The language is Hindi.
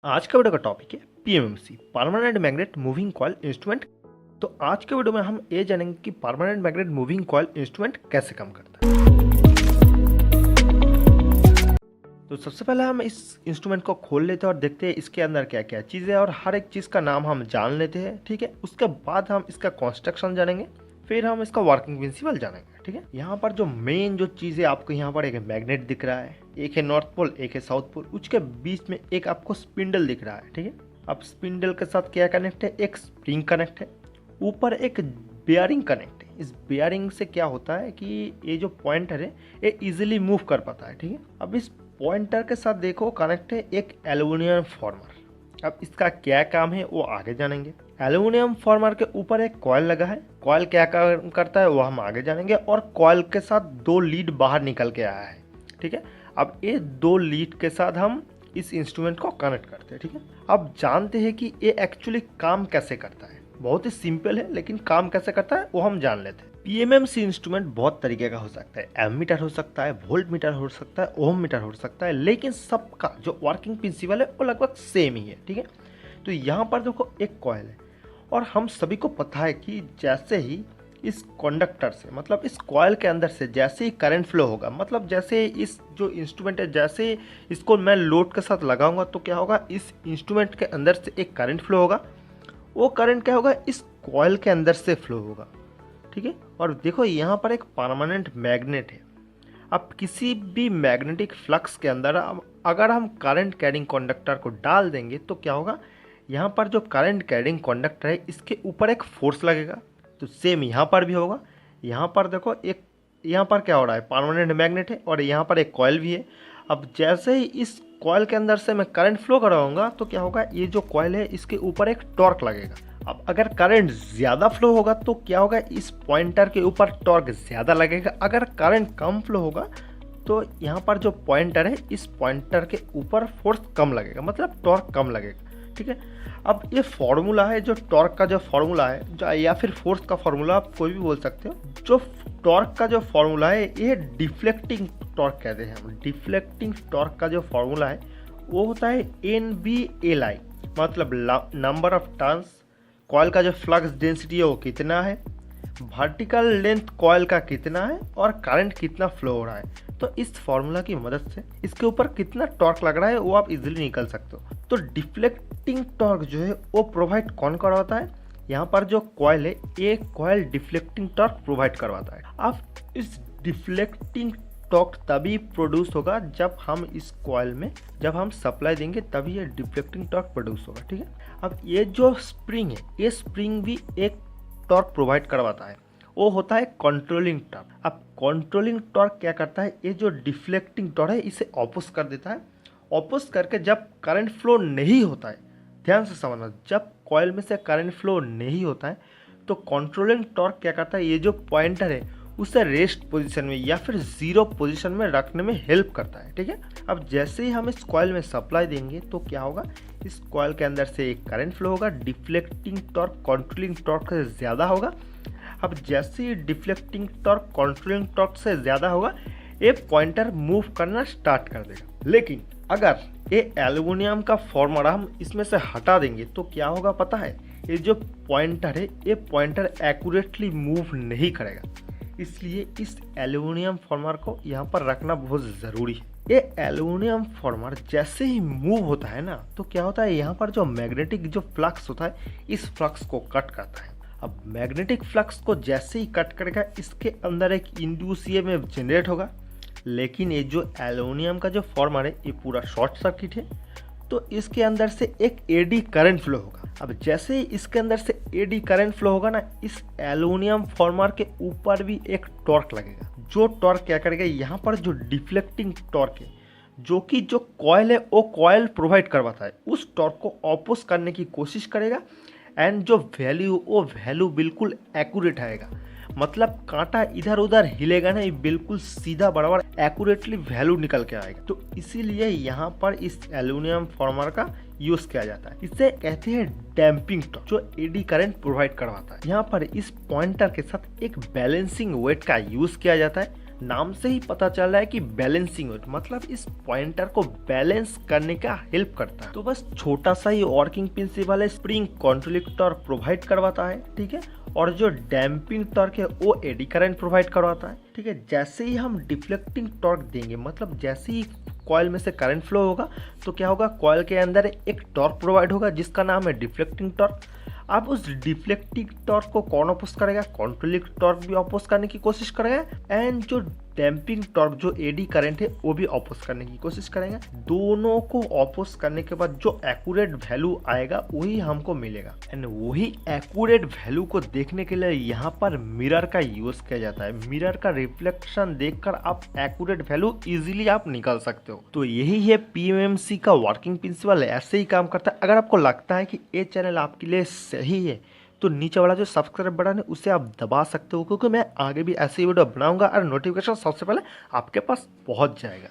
आज का वीडियो का टॉपिक है PMMC permanent magnet moving coil instrument. तो आज के वीडियो में हम ये जानेंगे कि permanent magnet moving coil instrument कैसे काम करता है। तो सबसे पहले हम इस इंस्ट्रूमेंट को खोल लेते हैं और देखते हैं इसके अंदर क्या क्या चीज़ें है और हर एक चीज़ का नाम हम जान लेते हैं। ठीक है, उसके बाद हम इसका कंस्ट्रक्शन जानेंगे, फिर हम इसका वर्किंग प्रिंसिपल जानेंगे। ठीक है, यहाँ पर जो मेन जो चीज़ है, आपको यहाँ पर एक मैग्नेट दिख रहा है, एक है नॉर्थ पोल, एक है साउथ पोल, उसके बीच में एक आपको स्पिंडल दिख रहा है। ठीक है, अब स्पिंडल के साथ क्या कनेक्ट है, एक स्प्रिंग कनेक्ट है, ऊपर एक बेयरिंग कनेक्ट है। इस बेयरिंग से क्या होता है कि ये जो पॉइंटर है ये इजीली मूव कर पाता है। ठीक है, अब इस पॉइंटर के साथ देखो कनेक्ट है एक एल्यूमिनियम फॉर्मर। अब इसका क्या काम है वो आगे जानेंगे। एल्यूमिनियम फॉर्मर के ऊपर एक कॉइल लगा है, कॉइल क्या काम करता है वो हम आगे जानेंगे। और कॉइल के साथ दो लीड बाहर निकल के आया है। ठीक है, अब ये दो लीड के साथ हम इस इंस्ट्रूमेंट को कनेक्ट करते हैं। ठीक है, अब जानते हैं कि ये एक्चुअली काम कैसे करता है। बहुत ही सिंपल है, लेकिन काम कैसे करता है वो हम जान लेते हैं। पीएमएमसी इंस्ट्रूमेंट बहुत तरीके का हो सकता है, एमीटर हो सकता है, वोल्ट मीटर हो सकता है, ओम मीटर हो सकता है, लेकिन सबका जो वर्किंग प्रिंसिपल है वो लगभग सेम ही है। ठीक है, तो यहाँ पर देखो एक कॉइल है और हम सभी को पता है कि जैसे ही इस कंडक्टर से, मतलब इस कॉइल के अंदर से जैसे ही करंट फ्लो होगा, मतलब जैसे इस जो इंस्ट्रूमेंट है जैसे इसको मैं लोड के साथ लगाऊंगा तो क्या होगा, इस इंस्ट्रूमेंट के अंदर से एक करंट फ्लो होगा। वो करंट क्या होगा, इस कॉइल के अंदर से फ्लो होगा। ठीक है, और देखो यहाँ पर एक परमानेंट मैग्नेट है। अब किसी भी मैग्नेटिक फ्लक्स के अंदर अगर हम करंट कैरिंग कंडक्टर को डाल देंगे तो क्या होगा, यहाँ पर जो करंट कैरिंग कंडक्टर है इसके ऊपर एक फोर्स लगेगा। तो सेम यहाँ पर भी होगा। यहाँ पर देखो एक, यहाँ पर क्या हो रहा है, परमानेंट मैग्नेट है और यहाँ पर एक कॉइल भी है। अब जैसे ही इस कॉइल के अंदर से मैं करंट फ्लो कराऊंगा तो क्या होगा, ये जो कॉइल है इसके ऊपर एक टॉर्क लगेगा। अब अगर करंट ज़्यादा फ्लो होगा तो क्या होगा, इस पॉइंटर के ऊपर टॉर्क ज़्यादा लगेगा। अगर करंट कम फ्लो होगा तो यहाँ पर जो पॉइंटर है इस पॉइंटर के ऊपर फोर्स कम लगेगा, मतलब टॉर्क कम लगेगा। ठीक है, अब ये फॉर्मूला है जो टॉर्क का जो फॉर्मूला है, जो या फिर फोर्स का फॉर्मूला आप कोई भी बोल सकते हो। जो टॉर्क का जो फॉर्मूला है ये डिफ्लेक्टिंग टॉर्क कहते हैं हम। डिफ्लेक्टिंग टॉर्क का जो फॉर्मूला है वो होता है NBLI, मतलब नंबर ऑफ टर्न्स। कॉइल का जो फ्लक्स डेंसिटी है वो कितना है, वर्टिकल लेंथ कॉइल का कितना है और करंट कितना फ्लो हो रहा है। तो इस फॉर्मूला की मदद से इसके ऊपर कितना टॉर्क लग रहा है वो आप इजीली निकल सकते हो। तो डिफ्लेक्टिंग टॉर्क जो है वो प्रोवाइड कौन करवाता है, यहाँ पर जो कॉइल है ये कॉइल डिफ्लेक्टिंग टॉर्क प्रोवाइड करवाता है। अब इस डिफ्लेक्टिंग टॉर्क तभी प्रोड्यूस होगा जब हम इस कॉइल में जब हम सप्लाई देंगे तभी ये डिफ्लेक्टिंग टॉर्क प्रोड्यूस होगा। ठीक है, अब ये जो स्प्रिंग है ये स्प्रिंग भी एक टॉर्क प्रोवाइड करवाता है, वो होता है कंट्रोलिंग टॉर्क। अब कंट्रोलिंग टॉर्क क्या करता है, ये जो डिफ्लेक्टिंग टॉर्क है इसे ऑपोज कर देता है। ऑपोज करके जब करंट फ्लो नहीं होता है, ध्यान से समझना, जब कॉइल में से करंट फ्लो नहीं होता है तो कंट्रोलिंग टॉर्क क्या करता है, ये जो पॉइंटर है उसे रेस्ट पोजीशन में या फिर जीरो पोजीशन में रखने में हेल्प करता है। ठीक है, अब जैसे ही हम इस कॉइल में सप्लाई देंगे तो क्या होगा, इस कॉइल के अंदर से एक करंट फ्लो होगा। डिफ्लेक्टिंग टॉर्क कंट्रोलिंग टॉर्क से ज़्यादा होगा। अब जैसे ही डिफ्लेक्टिंग टॉर्क कंट्रोलिंग टॉर्क से ज़्यादा होगा ये पॉइंटर मूव करना स्टार्ट कर देगा। लेकिन अगर ये एल्यूमिनियम का फॉर्मूला हम इसमें से हटा देंगे तो क्या होगा पता है, ये जो पॉइंटर है ये पॉइंटर एक्यूरेटली मूव नहीं करेगा। इसलिए इस एल्यूमिनियम फॉर्मर को यहाँ पर रखना बहुत ज़रूरी है। ये एल्यूमिनियम फॉर्मर जैसे ही मूव होता है ना तो क्या होता है, यहाँ पर जो मैग्नेटिक जो फ्लक्स होता है इस फ्लक्स को कट करता है। अब मैग्नेटिक फ्लक्स को जैसे ही कट करेगा इसके अंदर एक इंड्यूस EMF जनरेट होगा। लेकिन ये जो एल्यूमिनियम का जो फॉर्मर है ये पूरा शॉर्ट सर्किट है, तो इसके अंदर से एक एडी करंट फ्लो होगा। अब जैसे ही इसके अंदर से एडी करंट फ्लो होगा ना, इस एल्यूमिनियम फॉर्मर के ऊपर भी एक टॉर्क लगेगा। जो टॉर्क क्या करेगा, यहाँ पर जो डिफ्लेक्टिंग टॉर्क है जो कि जो कॉइल है वो कॉइल प्रोवाइड करवाता है, उस टॉर्क को ऑपोज करने की कोशिश करेगा। एंड जो वैल्यू वो वैल्यू बिल्कुल एक्यूरेट आएगा, मतलब कांटा इधर उधर हिलेगा नहीं, बिल्कुल सीधा बराबर एक्यूरेटली वैल्यू निकल के आएगा। तो इसीलिए यहाँ पर इस एल्यूमिनियम फॉर्मर का यूज किया जाता है। इसे कहते हैं डैम्पिंग टॉर्क, जो एडी करंट प्रोवाइड करवाता है। यहाँ पर इस पॉइंटर के साथ एक बैलेंसिंग वेट का यूज किया जाता है, नाम से ही पता चल रहा है कि बैलेंसिंग यूनिट, मतलब इस पॉइंटर को बैलेंस करने का हेल्प करता है। तो बस छोटा सा ही वर्किंग प्रिंसिपल है, स्प्रिंग कंट्रोलिंग टॉर्क प्रोवाइड करवाता है, ठीक है, और जो डैम्पिंग टॉर्क है वो एडी करंट प्रोवाइड करवाता है, ठीक है। जैसे ही हम डिफ्लेक्टिंग टॉर्क देंगे, मतलब जैसे ही कॉयल में से करंट फ्लो होगा तो क्या होगा, कॉयल के अंदर एक टॉर्क प्रोवाइड होगा जिसका नाम है डिफ्लेक्टिंग टॉर्क। अब उस डिफ्लेक्टिंग टॉर्क को कौन अपोज करेगा, कंट्रोलिंग टॉर्क भी अपोज करने की कोशिश करेगा, एंड जो डैम्पिंग टॉर्क जो एडी करंट है वो भी अपोज करने की कोशिश करेंगे। दोनों को अपोज करने के बाद जो एक्यूरेट वैल्यू आएगा वही हमको मिलेगा, एंड वही एक्यूरेट वैल्यू को देखने के लिए यहाँ पर मिरर का यूज किया जाता है। मिरर का रिफ्लेक्शन देखकर आप एक्यूरेट वैल्यू इजीली आप निकाल सकते हो। तो यही है पीएमएमसी का वर्किंग प्रिंसिपल, ऐसे ही काम करता है। अगर आपको लगता है कि ये चैनल आपके लिए सही है तो नीचे वाला जो सब्सक्राइब बटन है उसे आप दबा सकते हो, क्योंकि मैं आगे भी ऐसी वीडियो बनाऊंगा और नोटिफिकेशन सबसे पहले आपके पास पहुंच जाएगा।